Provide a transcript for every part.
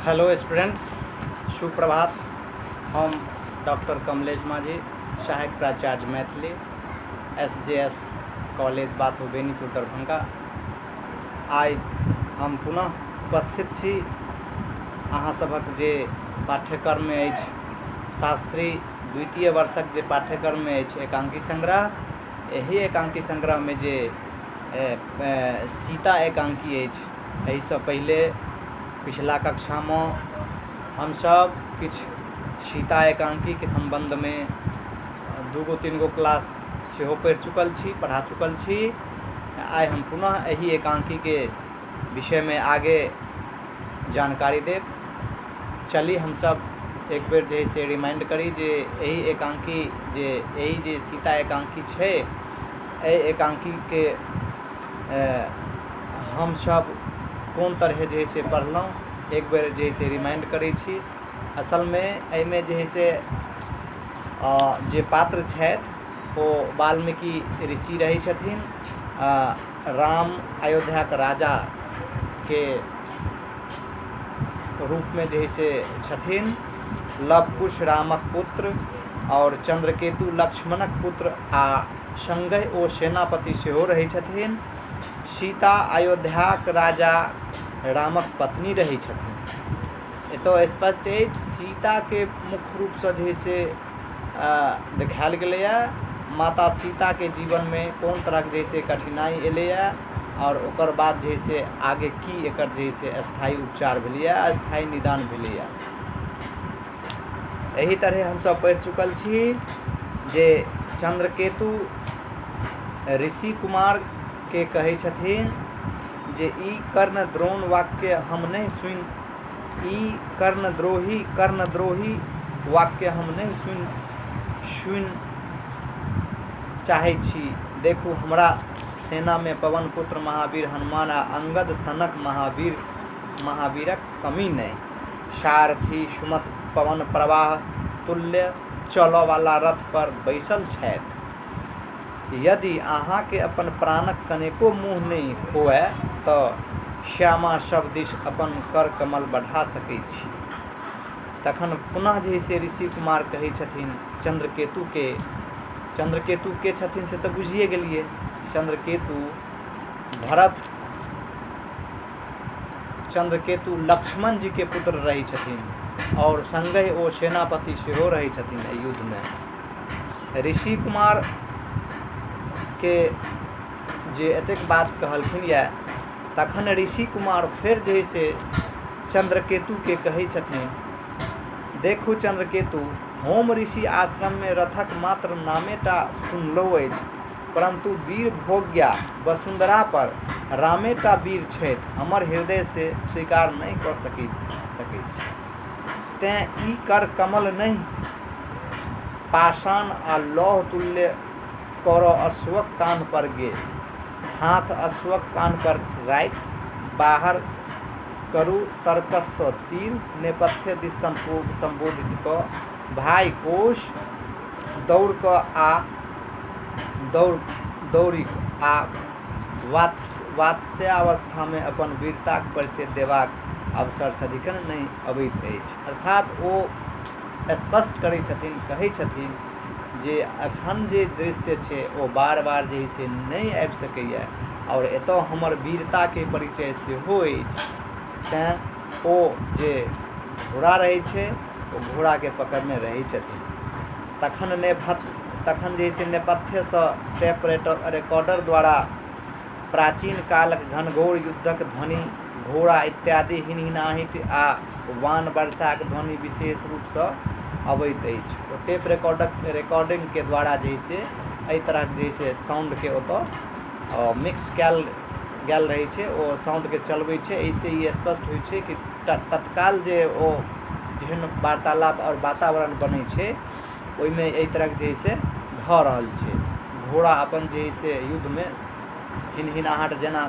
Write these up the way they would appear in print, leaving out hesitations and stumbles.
Hello students, सुप्रभात। हम doctor Kamlesh माझी, सहायक प्राचार्य मैथिली, SJS कॉलेज बाथू बेनीपुर दरभंगा। आइ हम पुनः उपस्थित छी अहाँ सभक जे पाठ्यक्रम में अछि, शास्त्री द्वितीय वर्षक जे पाठ्यक्रम में अछि एकांकी संग्रह। एही एकांकी संग्रह में जे सीता एकांकी अछि, एहि से पहले पिछला कक्षा में हम सब किछ सीता एकांकी के संबंध में 2-3 गो क्लास सेहो पढ़ा चुकल छी। आइ हम पुनः एही एकांकी के विषय में आगे जानकारी देब। चली हम सब एक बेर जे से रिमाइंड करी जे एही एकांकी जे सीता एकांकी छे, एहि एकांकी के हम सब कोन तरह जे से पढ़लहुँ, एक बेर जे से रिमाइंड करी छी। असल में एहिमे जे से जे पात्र छथि ओ वाल्मीकि ऋषि रही छथिन। राम अयोध्या के राजा के रूप में जे से छथिन। लव कुश रामक पुत्र और चंद्रकेतु लक्ष्मणक पुत्र आ संगे ओ सेनापति सेहो रही छथिन। सीता अयोध्या के राजा रामक पत्नी रही छथिन। एतो स्पष्ट है सीता के मुख्य रूप से जे से देखायल गेलैया माता सीता के जीवन में कोन तरह जैसे कठिनाई एलैया और ओकर बाद जे से आगे की एकर जे से स्थायी उपचार भेलैया, स्थायी निदान भेलैया। एही तरह हम सब पढ़ चुकल छी जे चंद्रकेतु ऋषि कुमार के कहे छथिन जे ई कर्ण द्रोण वाक्य हम नहीं सुन, ई कर्णद्रोही वाक्य हम नहीं सुन चाहे छी। देखू हमरा सेना में पवन पुत्र महावीर हनुमान आ अंगद सनक महावीरक कमी नहीं। सारथी सुमत पवन प्रवाह तुल्य चलो वाला रथ पर बैसल छथि। यदि अहाँ के अपन प्राणक कनेको मुँह नहीं होए तो श्यामा सब दिश अपन कर कमल बढ़ा सकै छी। तखन पुनः जे से ऋषि कुमार कहे छथिन चंद्रकेतु के छथिन से तो बुझिए गेलिए। चंद्रकेतु लक्ष्मण जी के पुत्र रही छथिन और संगे ओ सेनापति सेहो रही छथिन युद्ध में। ऋषि कुमार के जे एतेक बात कहलखिन या तखन ऋषि कुमार फिर जे से चंद्रकेतु के कहे छथिन, देखू चंद्रकेतु, होम ऋषि आश्रम में रथक मात्र नामेटा सुनलो अछि, परंतु वीर भोग्या वसुंधरा पर रामेटा वीर छथि हमर हृदय से स्वीकार नहीं कर सकै छी। तें ई कर कमल नहीं पाषाण आ लौह तुल्य करो अश्वक कान पर गे। हाथ अश्वक कान पर राखि बाहर करू तर्कस्य तीर नेपथ्य दिस संबोधित क भाई कोश दौड़िक आ वात्स्यावस्था में अपन वीरता के परिचय देबाक अवसर सदिखन नहीं अबैत अछि। अर्थात ओ स्पष्ट करै छथिन, कहै छथिन जे अखन जे दृश्य छे ओ बार बार जे से नहीं आबि सकैया और एतऽ हमर वीरता के परिचय सेहो अछि। तेँ ओ जे घोड़ा रहे छे ओ घोड़ा के पकड़ में रही छथिन। तखन जे से नेपथ्य से टेप रिकॉर्डर द्वारा प्राचीन कालक घनघोर युद्धक ध्वनि, घोड़ा इत्यादि हिनहिनाहट आ वान वर्षा के ध्वनि विशेष रूप से अबैत अछि। तो टेप रिकॉर्डिंग के द्वारा जैसे एहि तरह जैसे साउंड के ओतऽ मिक्स कयल गेल रहे छे, ओ साउंड के चलबै छे। ऐसे ये स्पष्ट होइ छे कि तत्काल जे ओ जेहन वार्तालाप और वातावरण बने छे ओइमे एहि तरह जैसे भ रहल छे। घोड़ा अपन जैसे युद्ध में हिनहिनाहट जेना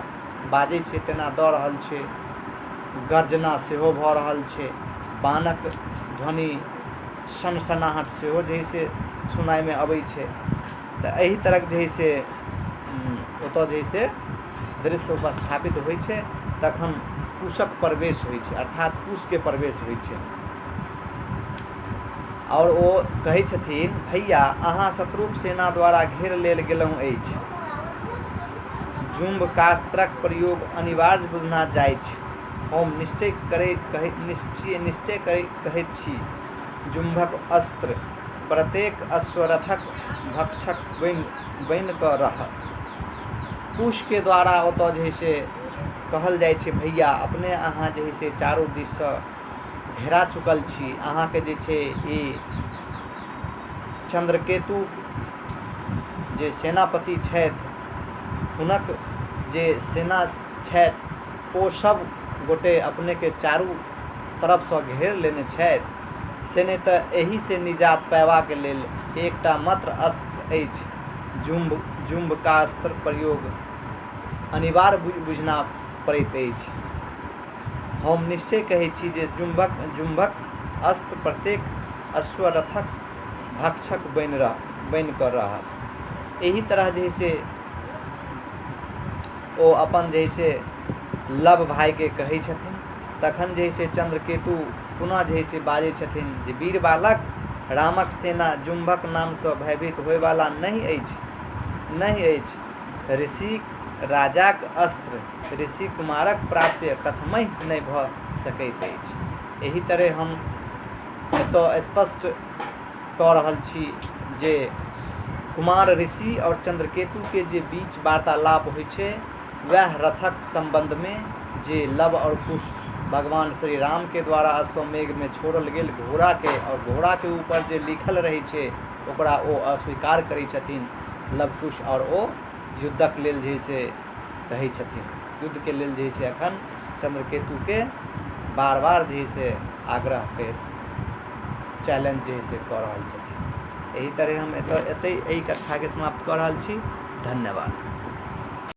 बाजै छे तेना दऽ रहल छे, गर्जना सेहो भऽ रहल छे, बाणक ध्वनि सनसनाहट सेहो जैसे सुनाई में अबै छे। तो एही तरह जैसे ओतऽ जैसे दृश्य उपस्थापित होइ छे। तखन कुशक प्रवेश होइ छै, अर्थात कुश के प्रवेश होइ छै। और ओ कहै छथिन, भैया अहाँ शत्रुक सेना द्वारा घेर लेल गेलहुँ अछि, जुम्बकास्त्रक प्रयोग अनिवार्य बुझना जाइत छै। हम निश्चय कहैत छी, जुम्भक अस्त्र प्रत्येक अश्वरथक भक्षक बनि कऽ रहत। कुश के द्वारा ओतऽ जे है से कहल जाइ छै, भैया अपने अहाँ जे है से चारू दिससँ घेरा चुकल छी, अहाँके जे छै ई चंद्रकेतु जे सेनापति छथि, हुनक जे सेना छथि, ओ सब गोटे अपने के चारू तरफसँ घेर लेने छथि। से नहि तऽ एहि से निजात पयबाक लेल एकटा मात्र अस्त्र अछि, जुम्बकास्त्र प्रयोग अनिवार्य बुझना पड़ैत अछि। हम निश्चय कहै छी जे जुम्भक अस्त्र प्रत्येक अश्वरथक भक्षक बनि कऽ रहत। एही तरह जे से ओ अपन जे से लव भाई के कहै छथिन, तखन जे से चंद्रकेतु पुनः जे से बाजै छथिन जे वीर बालक, रामक सेना जुम्भक नामसँ भयभीत होयवाला नहीं अछि। ऋषि राजाक अस्त्र ऋषि कुमारक प्राप्य कथमहि नहि भऽ सकैत अछि। एही तरह हम एतऽ स्पष्ट कऽ रहल छी जे कुमार ऋषि और चंद्रकेतु के जे बीच वार्तालाप होइ छै, वह रथक संबंध में जे लव और कुश भगवान श्री राम के द्वारा अश्वमेघ में छोड़ल गेल घोड़ा के, और घोड़ा के ऊपर जे लिखल रहै छै ओकरा ओ अस्वीकार करै छथिन लव कुश, और ओ युद्धक लेल जे से कहै छथिन। युद्ध के लेल जे से अखन चंद्रकेतु के बार बार जे से आग्रह पे चैलेंज जे से कऽ रहल छथिन। एही तरह हम एतै एहि कथा के समाप्त कऽ रहल छी। धन्यवाद।